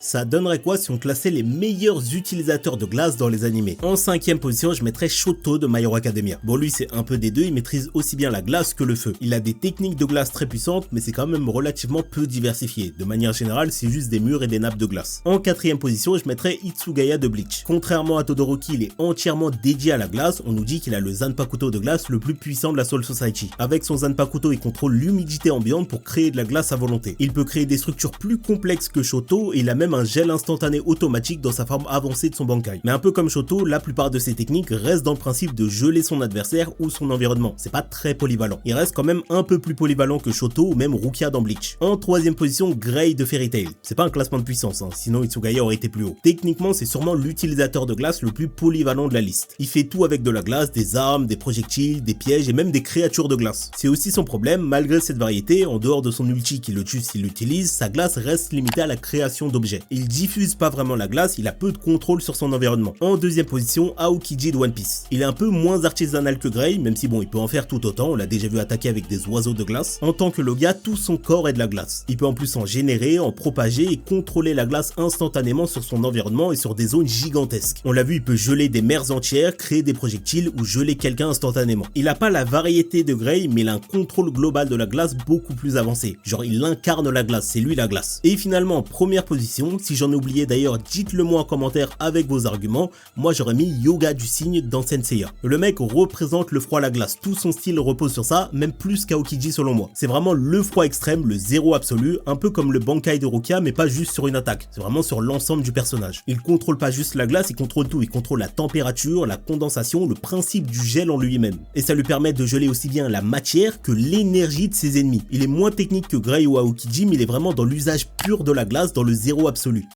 Ça donnerait quoi si on classait les meilleurs utilisateurs de glace dans les animés? En 5ème position, je mettrais Shoto de My Hero Academia. Bon, lui c'est un peu des deux, il maîtrise aussi bien la glace que le feu. Il a des techniques de glace très puissantes, mais c'est quand même relativement peu diversifié. De manière générale, c'est juste des murs et des nappes de glace. En 4ème position, je mettrais Hitsugaya de Bleach. Contrairement à Todoroki, il est entièrement dédié à la glace. On nous dit qu'il a le Zanpakuto de glace le plus puissant de la Soul Society. Avec son Zanpakuto, il contrôle l'humidité ambiante pour créer de la glace à volonté. Il peut créer des structures plus complexes que Shoto et il a même un gel instantané automatique dans sa forme avancée de son Bankai. Mais un peu comme Shoto, la plupart de ses techniques restent dans le principe de geler son adversaire ou son environnement. C'est pas très polyvalent. Il reste quand même un peu plus polyvalent que Shoto ou même Rukia dans Bleach. En 3ème position, Grey de Fairy Tail. C'est pas un classement de puissance, sinon Hitsugaya aurait été plus haut. Techniquement, c'est sûrement l'utilisateur de glace le plus polyvalent de la liste. Il fait tout avec de la glace, des armes, des projectiles, des pièges et même des créatures de glace. C'est aussi son problème, malgré cette variété, en dehors de son ulti qui le tue s'il l'utilise, sa glace reste limitée à la création d'objets. Il diffuse pas vraiment la glace, il a peu de contrôle sur son environnement. En 2ème position, Aokiji de One Piece. Il est un peu moins artisanal que Grey, même si bon, il peut en faire tout autant, on l'a déjà vu attaquer avec des oiseaux de glace. En tant que Logia, tout son corps est de la glace. Il peut en plus en générer, en propager et contrôler la glace instantanément sur son environnement et sur des zones gigantesques. On l'a vu, il peut geler des mers entières, créer des projectiles ou geler quelqu'un instantanément. Il a pas la variété de Grey, mais il a un contrôle global de la glace beaucoup plus avancé. Genre, il incarne la glace, c'est lui la glace. Et finalement, en première position, si j'en ai oublié d'ailleurs, dites-le moi en commentaire avec vos arguments, moi j'aurais mis Yoga du Cygne dans Senseiya. Le mec représente le froid à la glace, tout son style repose sur ça, même plus qu'Aokiji selon moi. C'est vraiment le froid extrême, le zéro absolu, un peu comme le Bankai de Rukia, mais pas juste sur une attaque, c'est vraiment sur l'ensemble du personnage. Il contrôle pas juste la glace, il contrôle tout, il contrôle la température, la condensation, le principe du gel en lui-même. Et ça lui permet de geler aussi bien la matière que l'énergie de ses ennemis. Il est moins technique que Grey ou Aokiji, mais il est vraiment dans l'usage pur de la glace, dans le zéro absolu.